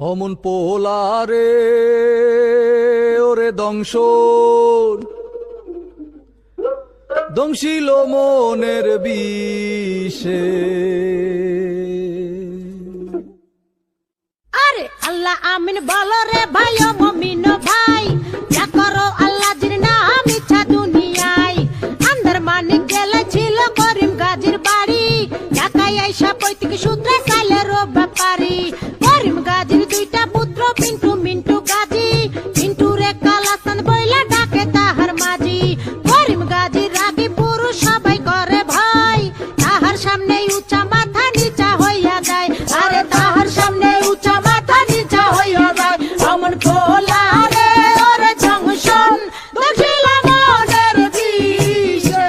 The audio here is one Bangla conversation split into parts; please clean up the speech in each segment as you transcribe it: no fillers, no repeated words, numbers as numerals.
অমন পোলারে ওরে দংশন দংশিল মনের বিষে। আরে আল্লাহ আমিন বলো রে ভাই ও মমিন ভাই, যা করো আল্লাহ জির নাম ইচ্ছা দুনিয়ায়। আন্দার মানিক গেলে ছিল করিম গাজীর বাড়ি, ঢাকায় আইসা পৈতৃক সূত্রে চাইলের ব্যাপারী। করিম গাজীর দুইটা পুত্র পিন্টু মিন্টু গাজী, মিন্টু রে কালাসান বইলা ডাকে তাহার মাঝি। করিম গাজীর রাগী পুরুষ সবাই করে ভয়, তাহার সামনে উঁচা মাথা নিচা হইয়া যায়। আরে তাহার সামনে উঁচা মাথা নিচা হইয়া যায়। অমন পোলারে ওরে জংশন দখিল মনের বিষে।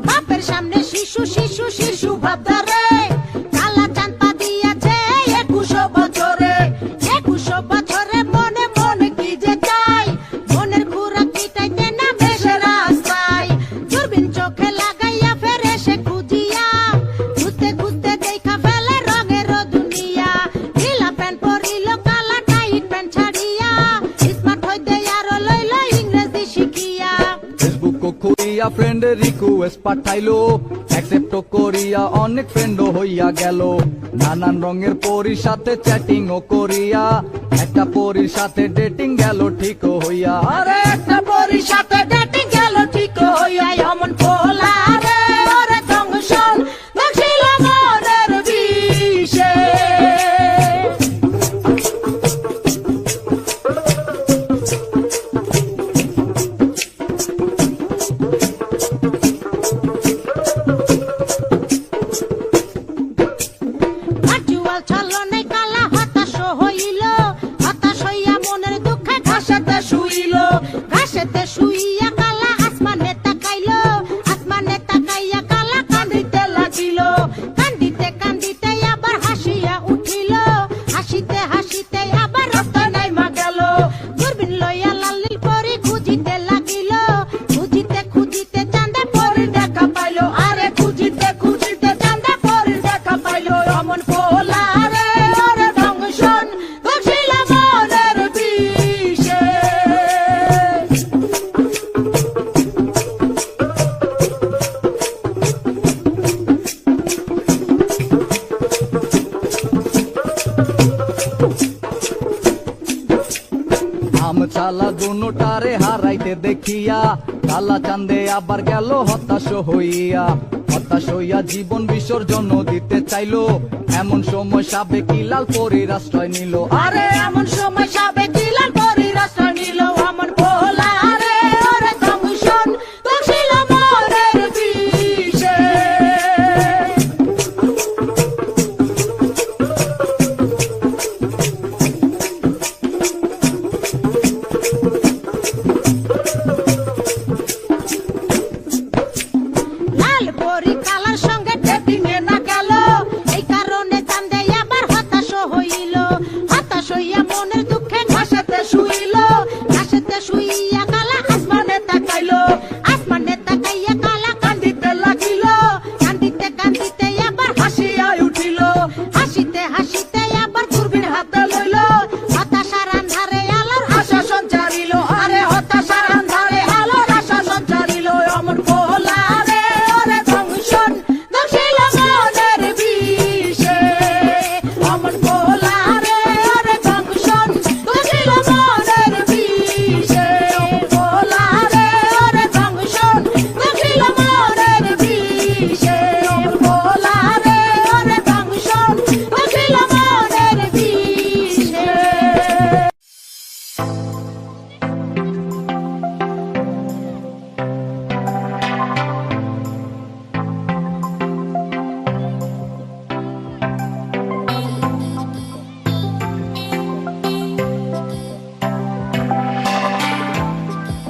বাপের সামনে শিশু শিশু শিশু ভাবদারে, কালা চাঁদ পা দিয়াছে 21 বছরে। 21 বছরে মনে মনে কি যে চাই, মনের খুরাক মিটাইতে না বেশে রাস্তায়। দূরবীন চোখে লাগাইয়া ফেরে সে খুঁজিয়া, খুঁজতে খুঁজতে দেখা ফেলে রঙের দুনিয়া। ঢিলা প্যান্ট পরিল কালা টাইট প্যান্ট ছাড়িয়া, স্মার্ট হইতে আরো লইল ইংরেজি শিখিয়া। ফেসবুক খুলিয়া ফ্রেন্ডের রিকোয়েস্ট পাঠাইলো, অ্যাকসেপ্ট করিয়া অনেক ফ্রেন্ডও হইয়া গেল। নানান রঙের পরীর সাথে চ্যাটিং ও করিয়া, একটা পরীর সাথে ডেটিং গেল ঠিক হইয়া। আরে একটা পরীর সাথে ডেটিং গেল ঠিক হইয়া। অমন পোলারে ওরে দংশন দখিল মনের বিষে। ভার্চুয়াল ছলনায় কালা হতাশ হইল, হতাশ হইয়া মনের দুঃখে ঘাসেতে শুইল। ঘাসেতে শুইয়া কালা আসমানে তাকাইল, আসমানে তাকাইয়া কালা কান্দিতে লাগিল। কান্দিতে কান্দিতে আবার হাসিয়া উঠিল, হাসিতে হাসিতে আবার রাস্তায় নাইমা গেল। দূরবীন লইয়া লাল নীল পরি খুঁজিতে লাগিল, খুঁজিতে খুঁজিতে চাঁদে পরির দেখা পাইল। আরে খুঁজিতে খুঁজিতে চাঁদে পরির দেখা পাইল। অমন পোলারে ওরে দংশন দখিল মনের বিষে। আম চালা দুটারে হারাইতে দেখিয়া, কালা চান্দে আবার গেল হতাশ হইয়া। হতাশ হইয়া জীবন বিসর্জন দিতে চাইলো, এমন সময় সাবেকি লাল পরীর আশ্রয় নিল। আরে এমন সময় সাবেকি লাল পরীর আশ্রয় নিল।